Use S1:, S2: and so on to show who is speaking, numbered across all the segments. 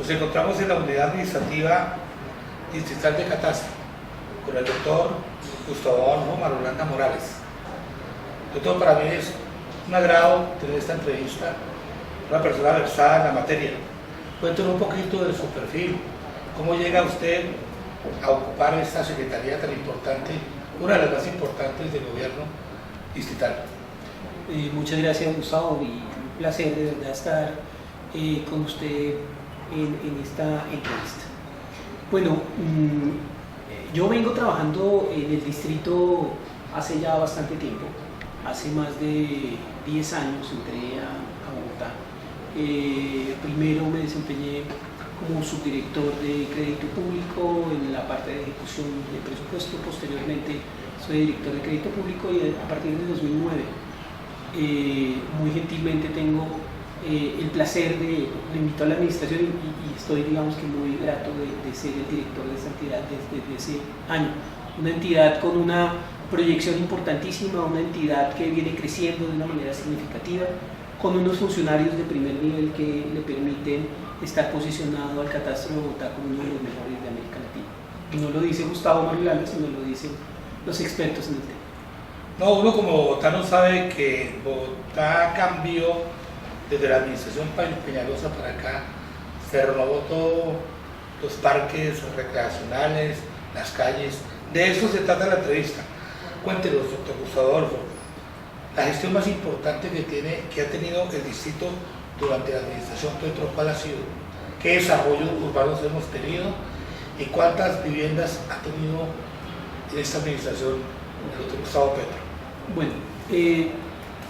S1: Nos encontramos en la unidad administrativa distrital de Catastro con el doctor Gustavo Adolfo Marulanda Morales. Doctor, para mí es un agrado tener esta entrevista, una persona versada en la materia. Cuéntenos un poquito de su perfil, cómo llega usted a ocupar esta secretaría tan importante, una de las más importantes del gobierno distrital.
S2: Muchas gracias, Gustavo, y un placer de verdad estar con usted en esta entrevista. Bueno, yo vengo trabajando en el distrito hace ya bastante tiempo, hace más de 10 años entré a Bogotá. Primero me desempeñé como subdirector de crédito público en la parte de ejecución de presupuesto, posteriormente soy director de crédito público y a partir de 2009 muy gentilmente tengo el placer de invito a la administración y estoy, digamos que muy grato de ser el director de esta entidad desde ese año. Una entidad con una proyección importantísima, una entidad que viene creciendo de una manera significativa, con unos funcionarios de primer nivel que le permiten estar posicionado al Catastro de Bogotá como uno de los mejores de América Latina. Y no lo dice Gustavo Marulanda, sino lo dicen los expertos en el tema.
S1: No, uno como bogotano sabe que Bogotá cambió desde la administración Peñalosa para acá, se renovó todos los parques recreacionales, las calles. De eso se trata la entrevista. Cuéntenos, doctor Gustavo Adolfo, la gestión más importante que ha tenido el distrito durante la administración Petro, ¿cuál ha sido? ¿Qué desarrollos urbanos hemos tenido? ¿Y cuántas viviendas ha tenido en esta administración el doctor Gustavo Petro?
S2: Bueno,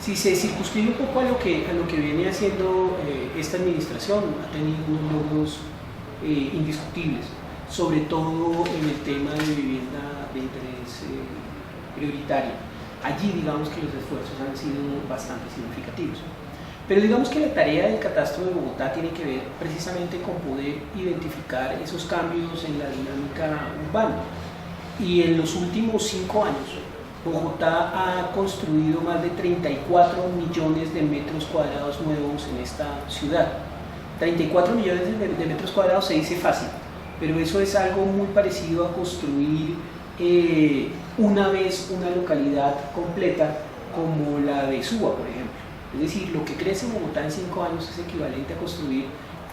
S2: si se circunscribe un poco a lo que viene haciendo esta administración, ha tenido unos logros indiscutibles, sobre todo en el tema de vivienda de interés prioritario. Allí digamos que los esfuerzos han sido bastante significativos. Pero digamos que la tarea del Catastro de Bogotá tiene que ver precisamente con poder identificar esos cambios en la dinámica urbana. Y en los últimos 5 años, Bogotá ha construido más de 34 millones de metros cuadrados nuevos en esta ciudad. 34 millones de metros cuadrados se dice fácil, pero eso es algo muy parecido a construir una vez una localidad completa como la de Suba, por ejemplo. Es decir, lo que crece en Bogotá en 5 años es equivalente a construir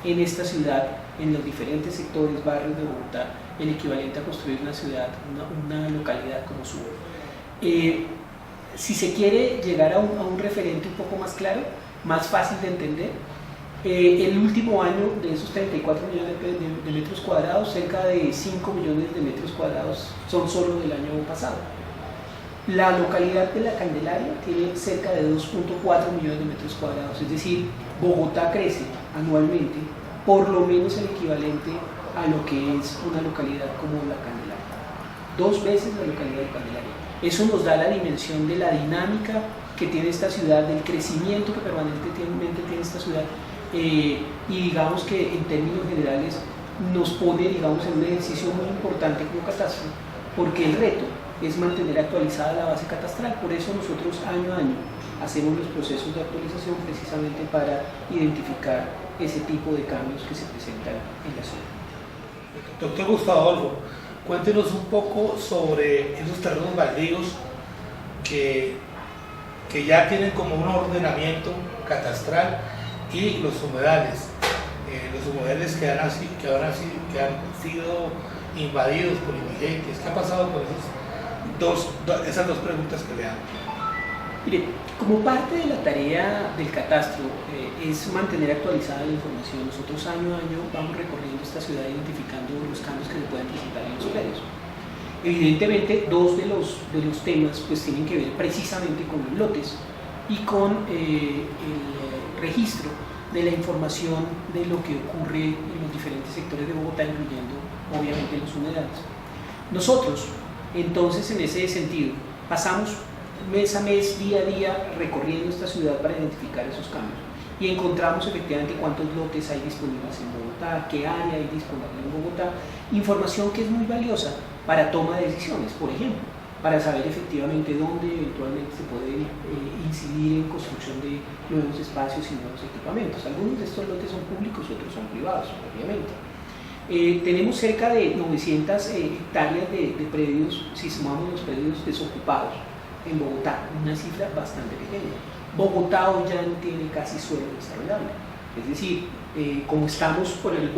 S2: en esta ciudad, en los diferentes sectores, barrios de Bogotá, el equivalente a construir una ciudad, una localidad como Suba. Si se quiere llegar a un referente un poco más claro, más fácil de entender, el último año de esos 34 millones de metros cuadrados, cerca de 5 millones de metros cuadrados son solo del año pasado. La localidad de La Candelaria tiene cerca de 2.4 millones de metros cuadrados, es decir, Bogotá crece anualmente por lo menos el equivalente a lo que es una localidad como La Candelaria, 2 veces la localidad de Candelaria. Eso nos da la dimensión de la dinámica que tiene esta ciudad, del crecimiento que permanentemente tiene esta ciudad, y digamos que en términos generales nos pone, digamos, en un ejercicio muy importante como catastro, porque el reto es mantener actualizada la base catastral. Por eso nosotros año a año hacemos los procesos de actualización precisamente para identificar ese tipo de cambios que se presentan en la ciudad.
S1: Doctor Gustavo Adolfo, cuéntenos un poco sobre esos terrenos baldíos que ya tienen como un ordenamiento catastral y los humedales que han sido invadidos por indigentes. ¿Qué ha pasado con esas dos preguntas que le hago?
S2: Mire, como parte de la tarea del catastro es mantener actualizada la información. Nosotros año a año vamos recorriendo esta ciudad identificando los cambios que se pueden presentar en los predios. Evidentemente, 2 de los temas pues tienen que ver precisamente con los lotes y con el registro de la información de lo que ocurre en los diferentes sectores de Bogotá, incluyendo obviamente los humedales. Nosotros, entonces, en ese sentido, pasamos mes a mes, día a día, recorriendo esta ciudad para identificar esos cambios y encontramos efectivamente cuántos lotes hay disponibles en Bogotá, qué área hay disponible en Bogotá, información que es muy valiosa para toma de decisiones. Por ejemplo, para saber efectivamente dónde eventualmente se puede incidir en construcción de nuevos espacios y nuevos equipamientos. Algunos de estos lotes son públicos, otros son privados, obviamente. Tenemos cerca de 900 hectáreas de predios, si sumamos los predios desocupados en Bogotá, una cifra bastante pequeña. Bogotá hoy ya no tiene casi suelo desarrollable, es decir, como estamos por el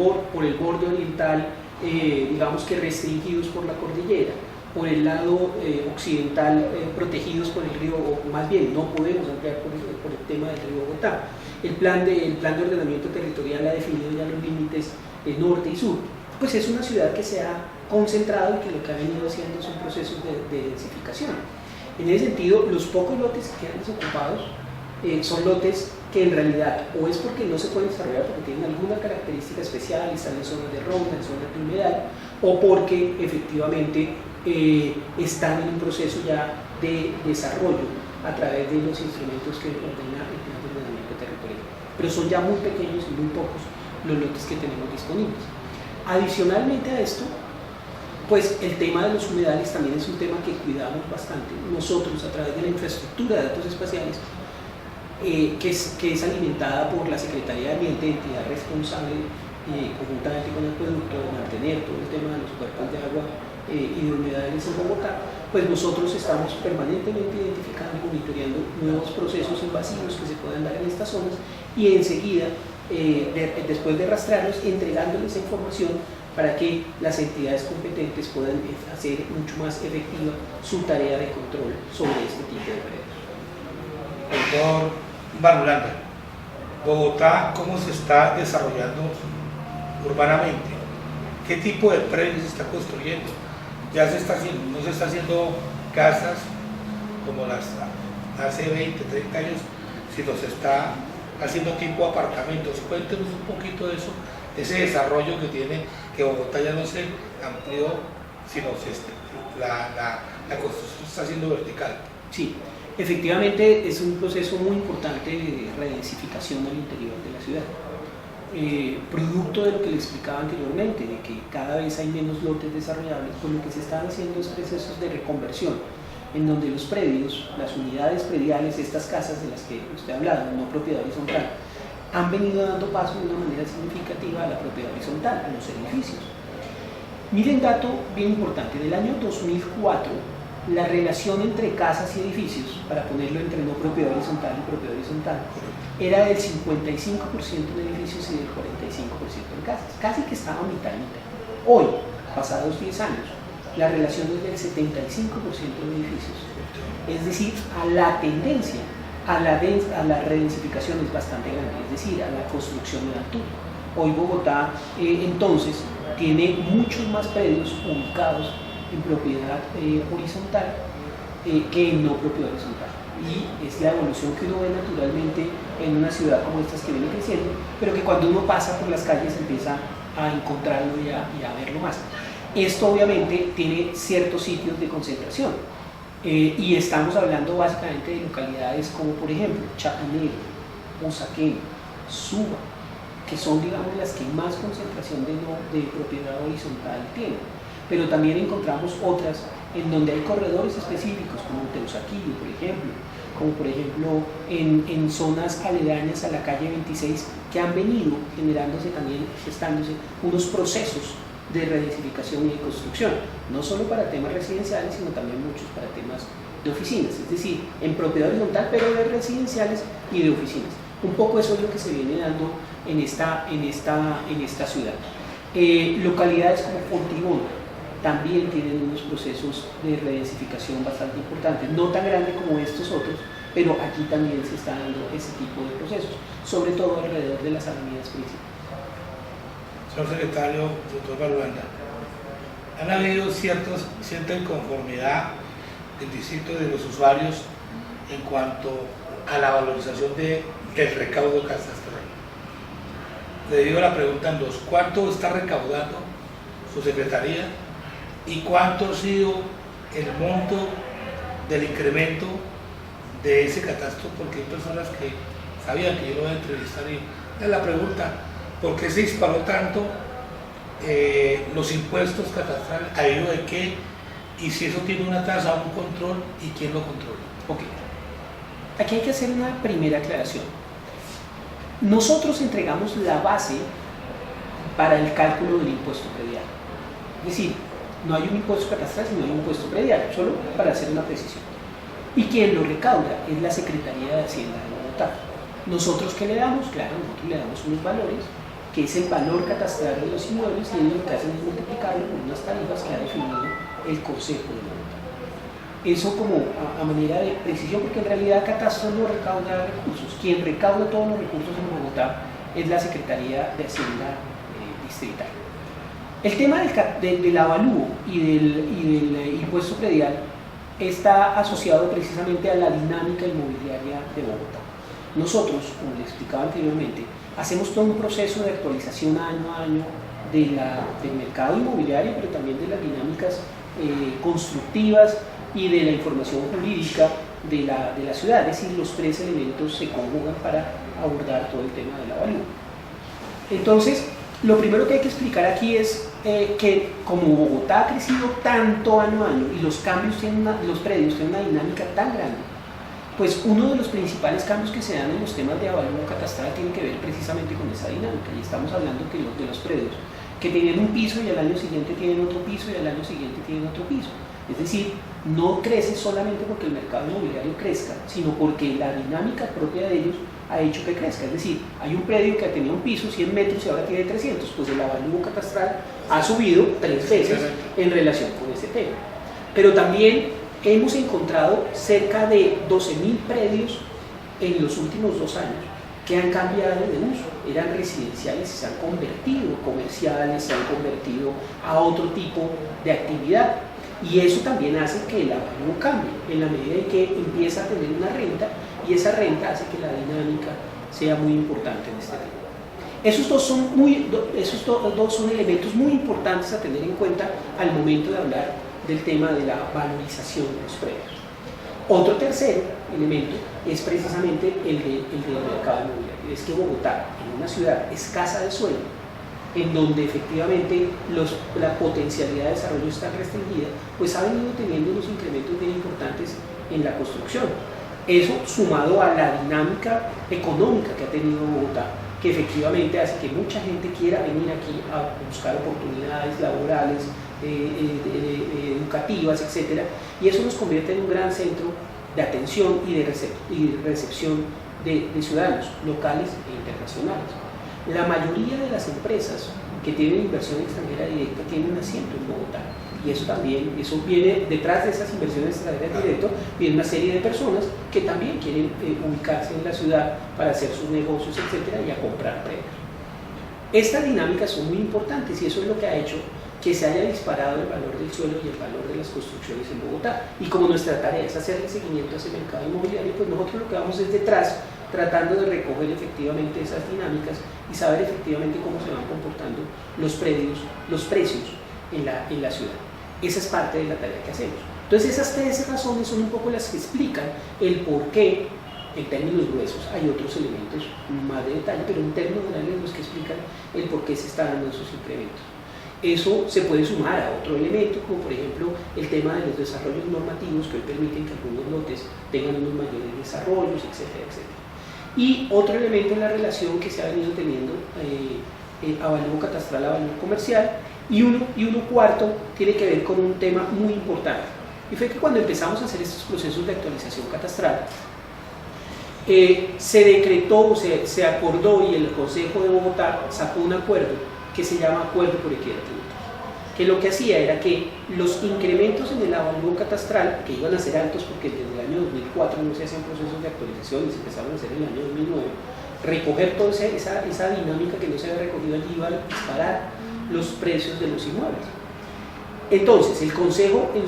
S2: borde oriental, digamos que restringidos por la cordillera, por el lado occidental protegidos por el río, o más bien no podemos ampliar por el tema del río Bogotá. El plan de ordenamiento territorial ha definido ya los límites norte y sur. Pues es una ciudad que se ha concentrado y que lo que ha venido haciendo son procesos de densificación. En ese sentido, los pocos lotes que quedan desocupados son lotes que en realidad o es porque no se pueden desarrollar porque tienen alguna característica especial, están en zonas de ronda, en zonas de humedal, o porque efectivamente están en un proceso ya de desarrollo a través de los instrumentos que ordena el plan de ordenamiento territorial. Pero son ya muy pequeños y muy pocos los lotes que tenemos disponibles. Adicionalmente a esto, pues el tema de los humedales también es un tema que cuidamos bastante. Nosotros, a través de la infraestructura de datos espaciales, que es alimentada por la Secretaría de Ambiente, entidad responsable conjuntamente con el acueducto de mantener todo el tema de los cuerpos de agua y de humedales en Bogotá, pues nosotros estamos permanentemente identificando y monitoreando nuevos procesos invasivos que se puedan dar en estas zonas y enseguida, después de rastrearlos, entregándoles esa información para que las entidades competentes puedan hacer mucho más efectiva su tarea de control sobre este tipo de predios.
S1: Doctor Marulanda, Bogotá, ¿cómo se está desarrollando urbanamente? ¿Qué tipo de predios se está construyendo? Ya se está haciendo, no se está haciendo casas como las hace 20, 30 años, sino se está haciendo tipo apartamentos. Cuéntenos un poquito de eso, de ese desarrollo que tiene, que Bogotá ya no se amplió, sino la construcción está siendo vertical.
S2: Sí, efectivamente es un proceso muy importante de redensificación al interior de la ciudad. Producto de lo que le explicaba anteriormente, de que cada vez hay menos lotes desarrollables, pues lo que se están haciendo es procesos de reconversión, en donde los predios, las unidades prediales, estas casas de las que usted ha hablado, no propiedad horizontal, han venido dando paso de una manera significativa a la propiedad horizontal, a los edificios. Miren un dato bien importante, en el año 2004, la relación entre casas y edificios, para ponerlo entre no propiedad horizontal y propiedad horizontal, era del 55% de edificios y del 45% de casas, casi que estaba mitad y mitad. Hoy, pasados 10 años, la relación es del 75% de edificios, es decir, a la tendencia a la redensificación es bastante grande, es decir, a la construcción de altura. Hoy Bogotá, entonces, tiene muchos más predios ubicados en propiedad horizontal que en no propiedad horizontal. Y es la evolución que uno ve naturalmente en una ciudad como estas que viene creciendo, pero que cuando uno pasa por las calles empieza a encontrarlo y a verlo más. Esto obviamente tiene ciertos sitios de concentración y estamos hablando básicamente de localidades como por ejemplo Chapinero, Usaquén, Suba, que son digamos las que más concentración de propiedad horizontal tienen. Pero también encontramos otras en donde hay corredores específicos, como Teusaquillo, por ejemplo, como por ejemplo en zonas aledañas a la calle 26, que han venido generándose también, gestándose unos procesos de redensificación y de construcción, no solo para temas residenciales, sino también muchos para temas de oficinas, es decir, en propiedad horizontal, pero de residenciales y de oficinas. Un poco eso es lo que se viene dando en esta ciudad. Localidades como Fontibón también tienen unos procesos de redensificación bastante importantes, no tan grandes como estos otros, pero aquí también se está dando ese tipo de procesos, sobre todo alrededor de las avenidas principales.
S1: Señor secretario, doctor Marulanda, han habido cierta inconformidad del distrito de los usuarios en cuanto a la valorización del recaudo catastral. Le digo la pregunta en dos: ¿cuánto está recaudando su secretaría y cuánto ha sido el monto del incremento de ese catastro? Porque hay personas que sabían que yo lo iba a entrevistar y la pregunta: ¿por qué se disparó tanto los impuestos catastrales? ¿A ello de qué? y si eso tiene una tasa, un control, y quién lo controla.
S2: Ok. Aquí hay que hacer una primera aclaración. Nosotros entregamos la base para el cálculo del impuesto predial. Es decir, no hay un impuesto catastral, sino hay un impuesto predial, solo para hacer una precisión. Y quien lo recauda es la Secretaría de Hacienda de Bogotá. ¿Nosotros qué le damos? Claro, nosotros le damos unos valores, que es el valor catastral de los inmuebles, y ellos lo que hacen es multiplicarlo por unas tarifas que ha definido el Consejo de Bogotá. Eso como a manera de precisión, porque en realidad Catastro no recauda recursos. Quien recauda todos los recursos en Bogotá es la Secretaría de Hacienda Distrital. El tema del avalúo y del impuesto predial está asociado precisamente a la dinámica inmobiliaria de Bogotá. Nosotros, como les explicaba anteriormente, hacemos todo un proceso de actualización año a año del mercado inmobiliario, pero también de las dinámicas constructivas y de la información jurídica de la ciudad. Es decir, los tres elementos se conjugan para abordar todo el tema del avalúo. Entonces, lo primero que hay que explicar aquí es que como Bogotá ha crecido tanto año a año y los predios tienen una dinámica tan grande, pues uno de los principales cambios que se dan en los temas de avalúo catastral tiene que ver precisamente con esa dinámica. Y estamos hablando que de los predios que tenían un piso y al año siguiente tienen otro piso y al año siguiente tienen otro piso. Es decir, no crece solamente porque el mercado inmobiliario crezca, sino porque la dinámica propia de ellos ha hecho que crezca. Es decir, hay un predio que tenía un piso, 100 metros, y ahora tiene 300, pues el avalúo catastral ha subido 3 veces en relación con ese tema. Pero también hemos encontrado cerca de 12.000 predios en los últimos 2 años que han cambiado de uso. Eran residenciales y se han convertido comerciales, se han convertido a otro tipo de actividad. Y eso también hace que el avalúo cambie en la medida en que empieza a tener una renta, y esa renta hace que la dinámica sea muy importante en este tema. Esos dos son elementos muy importantes a tener en cuenta al momento de hablar del tema de la valorización de los predios. Otro tercer elemento es precisamente el del mercado inmobiliario. Es que Bogotá, en una ciudad escasa de suelo, en donde efectivamente la potencialidad de desarrollo está restringida, pues ha venido teniendo unos incrementos bien importantes en la construcción. Eso sumado a la dinámica económica que ha tenido Bogotá, que efectivamente hace que mucha gente quiera venir aquí a buscar oportunidades laborales, educativas, etc. Y eso nos convierte en un gran centro de atención y de recepción de ciudadanos locales e internacionales. La mayoría de las empresas que tienen inversión extranjera directa tienen un asiento en Bogotá, y eso viene detrás de esas inversiones extranjeras directas, viene una serie de personas que también quieren ubicarse en la ciudad para hacer sus negocios, etcétera, y a comprar predios. Estas dinámicas son muy importantes y eso es lo que ha hecho que se haya disparado el valor del suelo y el valor de las construcciones en Bogotá. Y como nuestra tarea es hacerle seguimiento a ese mercado inmobiliario, pues nosotros lo que vamos es detrás, tratando de recoger efectivamente esas dinámicas y saber efectivamente cómo se van comportando los predios, los precios en la ciudad. Esa es parte de la tarea que hacemos. Entonces esas 3 razones son un poco las que explican el por qué, en términos gruesos. Hay otros elementos más de detalle, pero en términos generales los que explican el por qué se están dando esos incrementos. Eso se puede sumar a otro elemento, como por ejemplo el tema de los desarrollos normativos que hoy permiten que algunos lotes tengan unos mayores desarrollos, etcétera, etcétera. Y otro elemento en la relación que se ha venido teniendo avalúo catastral, avalúo comercial, y uno cuarto tiene que ver con un tema muy importante. Y fue que cuando empezamos a hacer estos procesos de actualización catastral, se decretó, se acordó, y el Consejo de Bogotá sacó un acuerdo que se llama Acuerdo por Equidad Tributaria, que lo que hacía era que los incrementos en el avalúo catastral, que iban a ser altos porque desde el año 2004 no se hacían procesos de actualización y se empezaron a hacer en el año 2009, recoger toda esa dinámica que no se había recogido allí iba a disparar los precios de los inmuebles. Entonces el Consejo en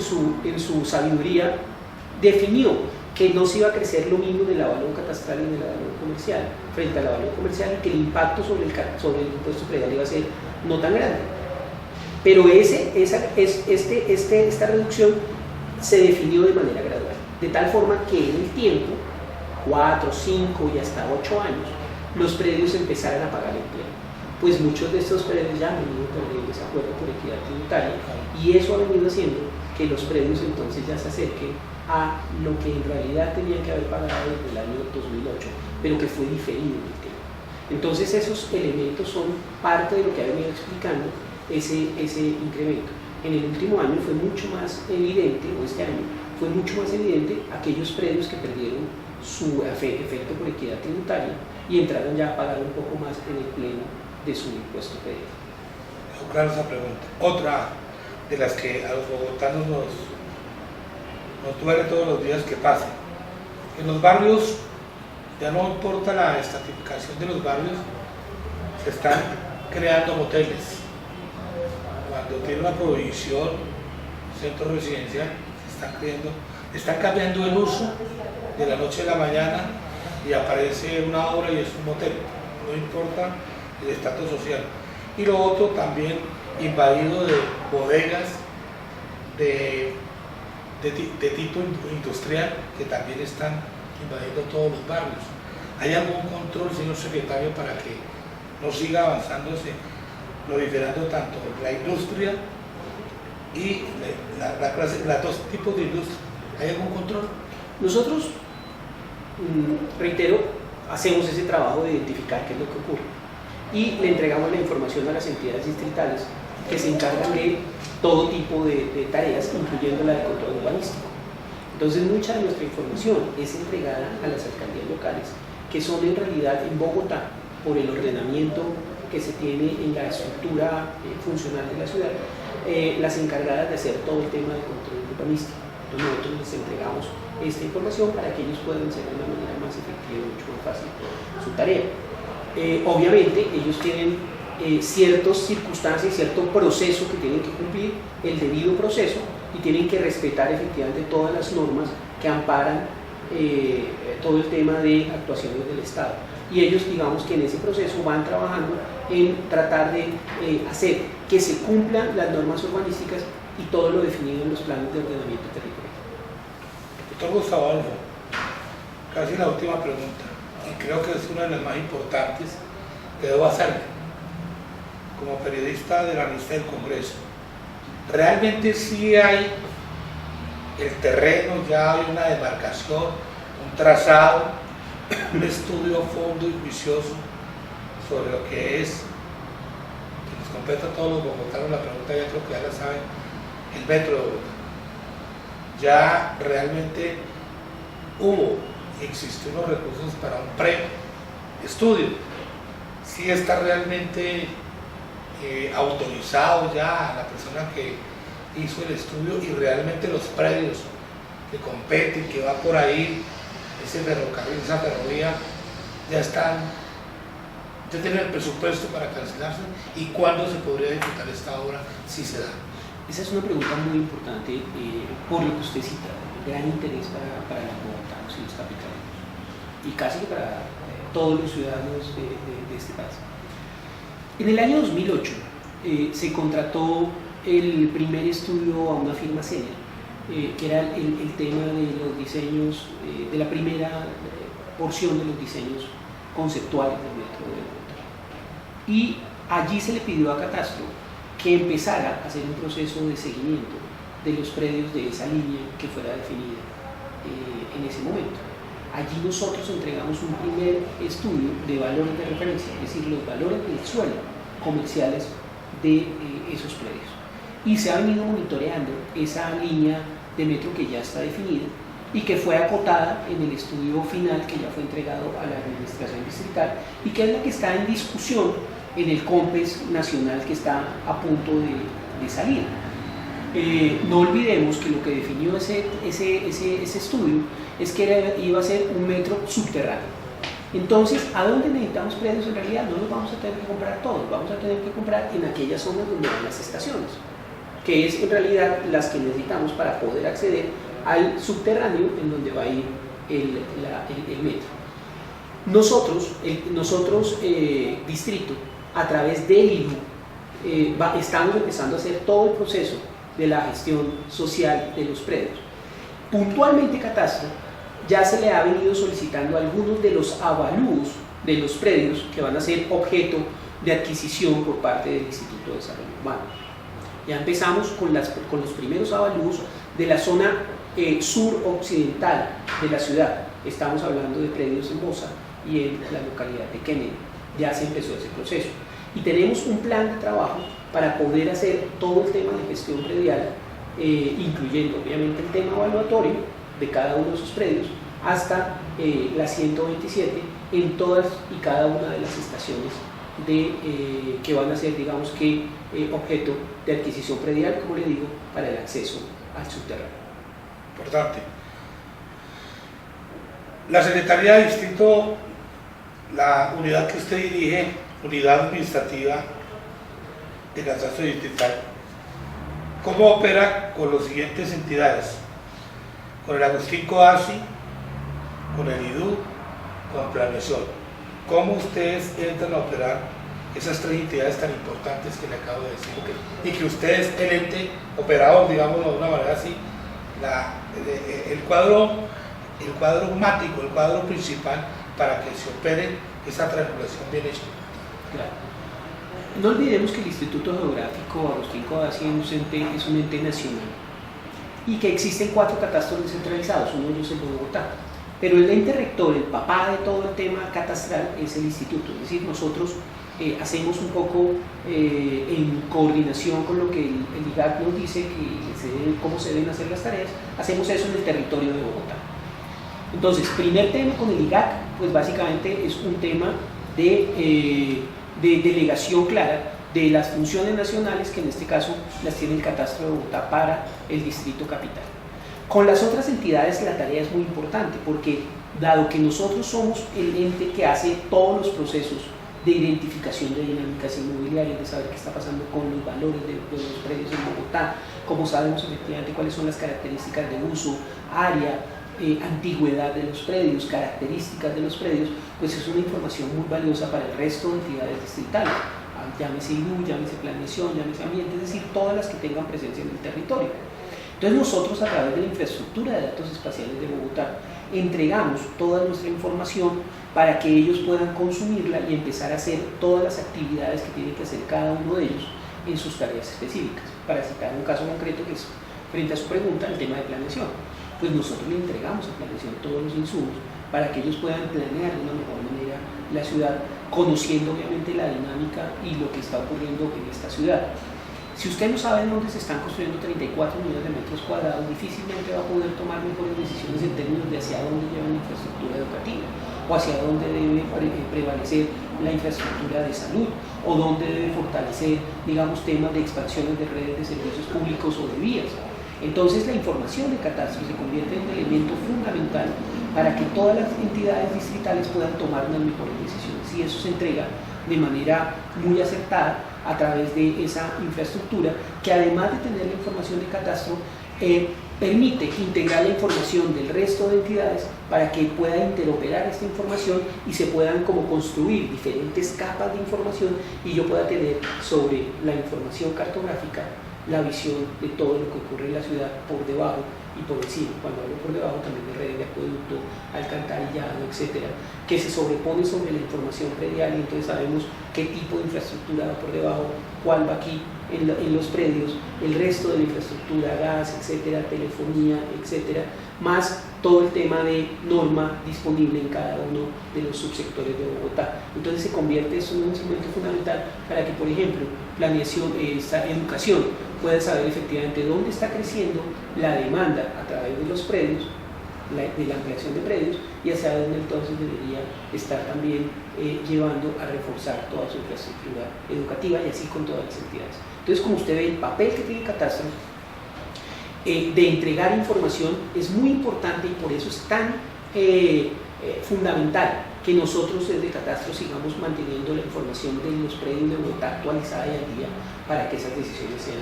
S2: su sabiduría definió que no se iba a crecer lo mismo del avalúo catastral y del avalúo comercial frente al avalúo comercial, y que el impacto sobre el impuesto predial iba a ser no tan grande. Pero esta reducción se definió de manera gradual, de tal forma que en el tiempo, 4, 5 y hasta 8 años, los predios empezaron a pagar el pleno. Pues muchos de estos predios ya han venido perdiendo ese acuerdo por equidad tributaria, y eso ha venido haciendo que los predios entonces ya se acerquen a lo que en realidad tenían que haber pagado desde el año 2008, pero que fue diferido en el tiempo. Entonces esos elementos son parte de lo que ha venido explicando ese incremento. En el último año fue mucho más evidente, o este año, fue mucho más evidente aquellos predios que perdieron su efecto por equidad tributaria y entraron ya a pagar un poco más en el pleno de su impuesto predial.
S1: Claro, esa pregunta. Otra de las que a los bogotanos nos duele todos los días que pase. En los barrios, ya no importa la estratificación de los barrios, se están creando moteles. Cuando tiene una prohibición, centro residencial, están cambiando el uso de la noche a la mañana y aparece una obra y es un motel, no importa el estatus social. Y lo otro también invadido de bodegas de tipo industrial que también están invadiendo todos los barrios. ¿Hay algún control, señor secretario, para que no siga avanzándose, proliferando tanto la industria y las dos tipos de industria? ¿Hay algún control?
S2: Nosotros, reitero, hacemos ese trabajo de identificar qué es lo que ocurre y le entregamos la información a las entidades distritales que se encargan de todo tipo de tareas, incluyendo la de control urbanístico. Entonces, mucha de nuestra información es entregada a las alcaldías locales, que son en realidad en Bogotá, por el ordenamiento que se tiene en la estructura funcional de la ciudad, las encargadas de hacer todo el tema de control urbanístico. Entonces, nosotros les entregamos esta información para que ellos puedan hacer de una manera más efectiva y mucho más fácil su tarea. Obviamente, ellos tienen ciertas circunstancias, cierto proceso que tienen que cumplir, el debido proceso, y tienen que respetar efectivamente todas las normas que amparan todo el tema de actuaciones del Estado. Y ellos, digamos que en ese proceso van trabajando en tratar de hacer que se cumplan las normas urbanísticas y todo lo definido en los planes de ordenamiento territorial.
S1: Doctor Gustavo Adolfo, casi la última pregunta, y creo que es una de las más importantes que debo hacerle. Como periodista de la lista del Congreso, ¿realmente sí hay el terreno, ya hay una demarcación, un trazado, un estudio a fondo y juicioso sobre lo que es, que nos compete a todos los bogotanos? La pregunta ya creo que ya la saben, el metro de Bogotá. Ya realmente hubo y existieron los recursos para un pre-estudio. Sí está realmente autorizado ya a la persona que hizo el estudio, y realmente los predios que competen, que va por ahí, ese ferrocarril, esa ferrovía, ya tienen el presupuesto para cancelarse. ¿Y cuándo se podría ejecutar esta obra si se da?
S2: Esa es una pregunta muy importante, por lo que usted cita, gran interés para los bogotanos y los capitalinos, y casi que para todos los ciudadanos de este país. En el año 2008 se contrató el primer estudio a una firma senior, que era el tema de los diseños, de la primera porción de los diseños conceptuales del metro de Bogotá. Y allí se le pidió a Catastro que empezara a hacer un proceso de seguimiento de los predios de esa línea que fuera definida en ese momento. Allí nosotros entregamos un primer estudio de valores de referencia, es decir, los valores del suelo comerciales de esos predios. Y se ha venido monitoreando esa línea de metro que ya está definida y que fue acotada en el estudio final que ya fue entregado a la administración distrital y que es la que está en discusión en el COMPES nacional que está a punto de salir. No olvidemos que lo que definió ese estudio es que iba a ser un metro subterráneo. Entonces, ¿a dónde necesitamos predios? En realidad no los vamos a tener que comprar todos, vamos a tener que comprar en aquellas zonas donde hay las estaciones, que es en realidad las que necesitamos para poder acceder al subterráneo en donde va a ir el metro. Nosotros, distrito, a través del ILU, estamos empezando a hacer todo el proceso de la gestión social de los predios. Puntualmente Catastro ya se le ha venido solicitando algunos de los avalúos de los predios que van a ser objeto de adquisición por parte del Instituto de Desarrollo Urbano. Ya empezamos con los primeros avalúos de la zona suroccidental de la ciudad. Estamos hablando de predios en Bosa y en la localidad de Kennedy. Ya se empezó ese proceso. Y tenemos un plan de trabajo para poder hacer todo el tema de gestión predial, incluyendo obviamente el tema evaluatorio de cada uno de esos predios, hasta la 127 en todas y cada una de las estaciones que van a ser, digamos que, objeto de adquisición predial, como le digo, para el acceso al subterráneo.
S1: Importante. La Secretaría de Distrito, la unidad que usted dirige, unidad administrativa de catastro distrital, ¿cómo opera con las siguientes entidades? Con el Agustín Codazzi, con el IDU, con Planeación. ¿Cómo ustedes entran a operar esas tres entidades tan importantes que le acabo de decir? Y que usted es el ente operador, digamos de una manera así, el cuadro mático, el cuadro principal para que se opere esa triangulación bien hecha.
S2: Claro. No olvidemos que el Instituto Geográfico Agustín Codazzi es un ente nacional y que existen 4 catastros descentralizados, uno de ellos es el de Bogotá. Pero el ente rector, el papá de todo el tema catastral, es el instituto. Es decir, nosotros hacemos un poco en coordinación con lo que el IGAC nos dice, cómo se deben hacer las tareas, hacemos eso en el territorio de Bogotá. Entonces, primer tema con el IGAC, pues básicamente es un tema de delegación clara de las funciones nacionales, que en este caso las tiene el catastro de Bogotá para el distrito capital. Con las otras entidades la tarea es muy importante porque dado que nosotros somos el ente que hace todos los procesos de identificación de dinámicas inmobiliarias, de saber qué está pasando con los valores de los predios en Bogotá, como sabemos efectivamente cuáles son las características de uso, área, antigüedad de los predios, características de los predios, pues es una información muy valiosa para el resto de entidades distritales, llámese IDU, llámese Planeación, llámese Ambiente, es decir, todas las que tengan presencia en el territorio. Entonces nosotros a través de la infraestructura de datos espaciales de Bogotá entregamos toda nuestra información para que ellos puedan consumirla y empezar a hacer todas las actividades que tiene que hacer cada uno de ellos en sus tareas específicas. Para citar un caso concreto que es frente a su pregunta, el tema de planeación. Pues nosotros le entregamos a Planeación todos los insumos para que ellos puedan planear de una mejor manera la ciudad, conociendo obviamente la dinámica y lo que está ocurriendo en esta ciudad. Si usted no sabe dónde se están construyendo 34 millones de metros cuadrados, difícilmente va a poder tomar mejores decisiones en términos de hacia dónde lleva la infraestructura educativa, o hacia dónde debe prevalecer la infraestructura de salud, o dónde debe fortalecer, digamos, temas de expansiones de redes de servicios públicos o de vías. Entonces la información de catastro se convierte en un elemento fundamental para que todas las entidades distritales puedan tomar unas mejores decisiones, y eso se entrega de manera muy acertada a través de esa infraestructura que, además de tener la información de catastro, permite integrar la información del resto de entidades para que pueda interoperar esta información y se puedan como construir diferentes capas de información y yo pueda tener sobre la información cartográfica la visión de todo lo que ocurre en la ciudad por debajo y por encima. Cuando hablo por debajo también de redes de acueducto, alcantarillado, etcétera, que se sobrepone sobre la información predial y entonces sabemos qué tipo de infraestructura va por debajo, cuál va aquí en los predios, el resto de la infraestructura, gas, etcétera, telefonía, etcétera, más todo el tema de norma disponible en cada uno de los subsectores de Bogotá. Entonces se convierte eso en un instrumento fundamental para que, por ejemplo, planeación, educación pueda saber efectivamente dónde está creciendo la demanda a través de los predios, de la ampliación de predios, y hacia dónde entonces debería estar también llevando a reforzar toda su infraestructura educativa y así con todas las entidades. Entonces, como usted ve, el papel que tiene Catastro de entregar información es muy importante y por eso es tan fundamental que nosotros desde Catastro sigamos manteniendo la información de los predios de Bogotá actualizada y al día para que esas decisiones sean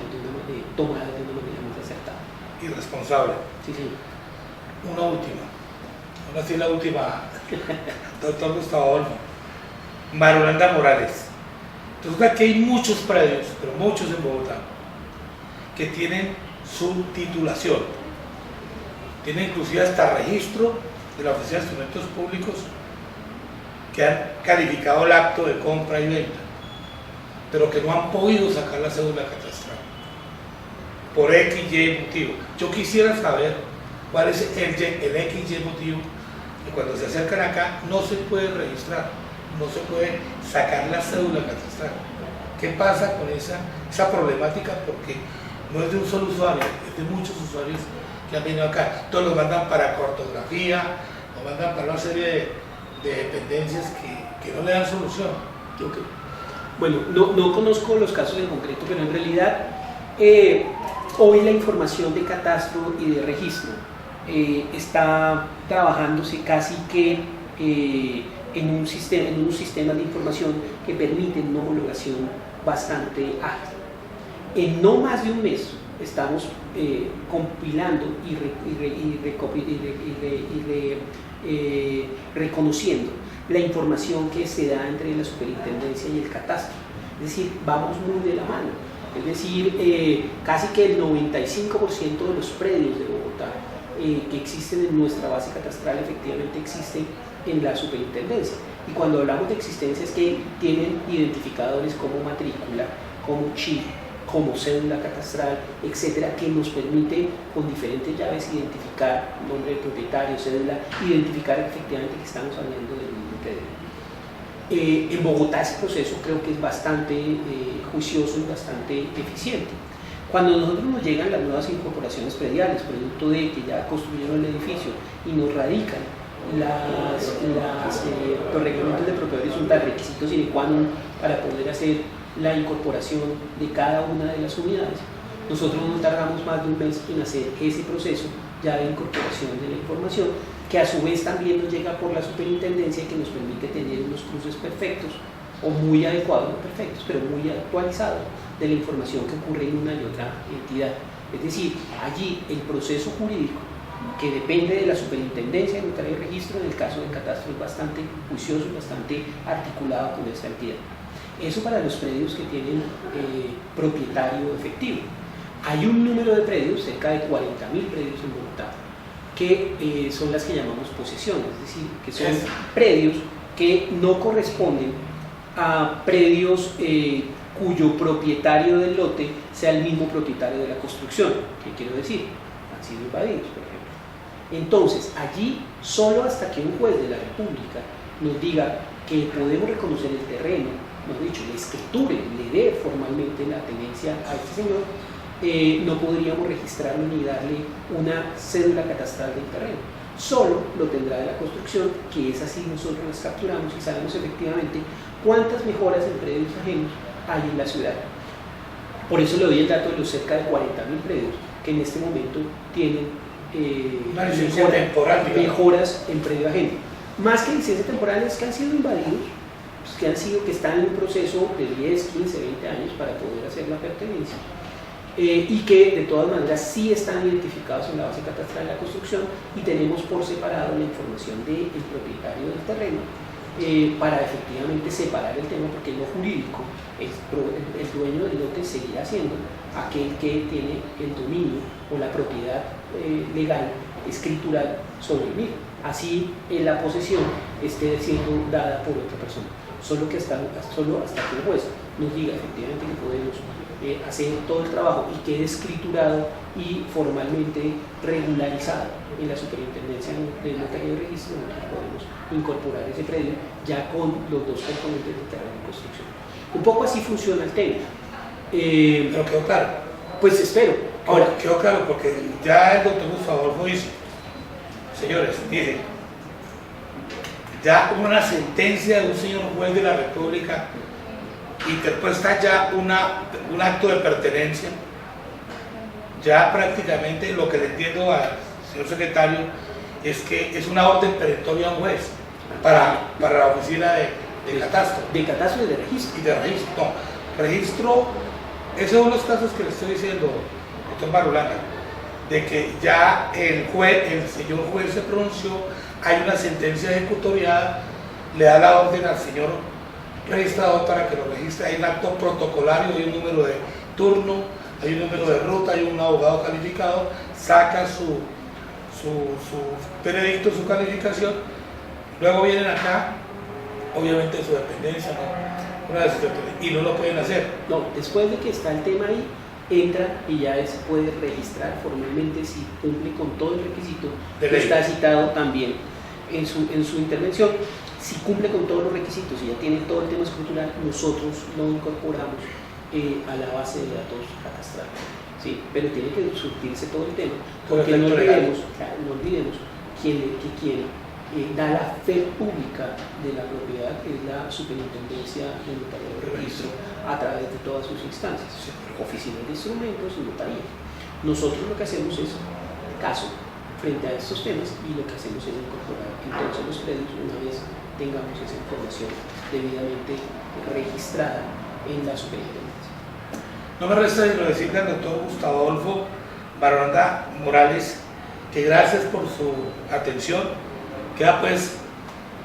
S2: tomadas de una manera más acertada.
S1: Y responsable.
S2: Sí, sí.
S1: Una última, ahora sí la última, doctor Gustavo Olmo, Marulanda Morales. Entonces aquí hay muchos predios, pero muchos en Bogotá, que tienen su titulación, tienen inclusive hasta registro de la Oficina de Instrumentos Públicos que han calificado el acto de compra y venta, pero que no han podido sacar la cédula catastral. por X, Y motivo. Yo quisiera saber cuál es el X, Y motivo que cuando se acercan acá no se puede registrar, no se puede sacar la cédula catastral. ¿Qué pasa con esa problemática? Porque no es de un solo usuario, es de muchos usuarios que han venido acá. Todos los mandan para cartografía, los mandan para una serie de dependencias que no le dan solución.
S2: Okay. Bueno, no conozco los casos en concreto, pero en realidad hoy la información de catastro y de registro está trabajándose casi que en unos sistemas de información que permiten una homologación bastante ágil. En no más de un mes estamos compilando y reconociendo la información que se da entre la superintendencia y el catastro. Es decir, vamos muy de la mano. Es decir, casi que el 95% de los predios de Bogotá que existen en nuestra base catastral efectivamente existen en la superintendencia. Y cuando hablamos de existencia es que tienen identificadores como matrícula, como chip, como cédula catastral, etcétera, que nos permite con diferentes llaves identificar nombre del propietario, cédula, identificar efectivamente que estamos hablando del mismo predio. En Bogotá ese proceso creo que es bastante juicioso y bastante eficiente. Cuando a nosotros nos llegan las nuevas incorporaciones prediales, producto de que ya construyeron el edificio y nos radican los reglamentos de propiedad horizontal, requisitos sine qua non para poder hacer la incorporación de cada una de las unidades, nosotros no tardamos más de un mes en hacer ese proceso ya de incorporación de la información, que a su vez también nos llega por la superintendencia, que nos permite tener unos cruces perfectos o muy adecuados, no perfectos, pero muy actualizados de la información que ocurre en una y otra entidad. Es decir, allí el proceso jurídico que depende de la superintendencia de notaría y registro, en el caso del catastro es bastante juicioso y bastante articulado con esta entidad. Eso para los predios que tienen propietario efectivo. Hay un número de predios, cerca de 40.000 predios en Bogotá, que son las que llamamos posesiones, es decir, que son predios que no corresponden a predios cuyo propietario del lote sea el mismo propietario de la construcción. ¿Qué quiero decir? Han sido invadidos, por ejemplo. Entonces, allí, solo hasta que un juez de la República nos diga que podemos reconocer el terreno, mejor dicho, le escriture, le dé formalmente la tenencia a este señor, no podríamos registrarlo ni darle una cédula catastral del terreno. Solo lo tendrá de la construcción, que es así nosotros las capturamos y sabemos efectivamente cuántas mejoras en predios ajenos hay en la ciudad. Por eso le doy el dato de los cerca de 40.000 predios que en este momento tienen mejoras en predio ajeno. Más que licencias temporales que han sido invadidos, que están en un proceso de 10, 15, 20 años para poder hacer la pertenencia, y que de todas maneras sí están identificados en la base catastral de la construcción y tenemos por separado la información del propietario del terreno para efectivamente separar el tema, porque en lo jurídico el dueño del lote seguirá siendo aquel que tiene el dominio o la propiedad legal, escritural sobre el mismo. Así la posesión esté siendo dada por otra persona. Solo hasta que el juez nos diga efectivamente que podemos hacer todo el trabajo y quede escriturado y formalmente regularizado en la superintendencia de notaría y registro, nosotros podemos incorporar ese predio ya con los dos componentes de terreno de construcción. Un poco así funciona el tema.
S1: Pero quedó claro.
S2: Pues espero.
S1: Ahora, quedó claro porque ya el doctor Gustavo Adolfo dice, señores, dice, ya hubo una sentencia de un señor juez de la República interpuesta ya un acto de pertenencia, ya prácticamente lo que le entiendo al señor secretario es que es una orden perentoria a un juez para la oficina de catastro.
S2: De catastro y de registro.
S1: Y de registro, no, registro, esos son los casos que le estoy diciendo, doctor Marulanda, de que ya el señor juez se pronunció, hay una sentencia ejecutoriada, le da la orden al señor registrador para que lo registre, hay un acto protocolario, hay un número de turno, hay un número de ruta, hay un abogado calificado, saca su veredicto, su calificación, luego vienen acá, obviamente su dependencia, ¿no? Y no lo pueden hacer.
S2: No, después de que está el tema ahí, entra y ya se puede registrar formalmente si cumple con todo el requisito
S1: De
S2: que
S1: ley.
S2: está citado también en su intervención. Si cumple con todos los requisitos y ya tiene todo el tema escritural, nosotros lo incorporamos a la base de datos catastral. ¿Sí? Pero tiene que surtirse todo el tema, porque no olvidemos, no olvidemos que quien da la fe pública de la propiedad es la Superintendencia de Notaría de Registro a través de todas sus instancias, oficinas de instrumentos y notaría. Nosotros lo que hacemos es caso frente a estos temas y lo que hacemos es incorporar entonces los créditos una vez tengamos esa información debidamente registrada en la Superintendencia.
S1: No me resta sino decirle al doctor Gustavo Adolfo Baronda Morales que gracias por su atención. Queda pues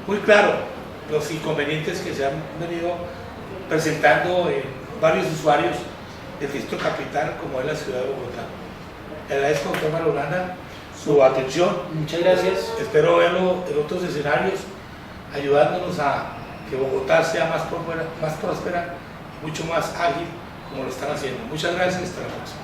S1: muy claro los inconvenientes que se han venido presentando en varios usuarios del Distrito Capital, como es la ciudad de Bogotá. Le agradezco, doctor Baronda, su atención.
S2: Muchas gracias.
S1: Espero verlo en otros escenarios, ayudándonos a que Bogotá sea más próspera y mucho más ágil como lo están haciendo. Muchas gracias, hasta la próxima.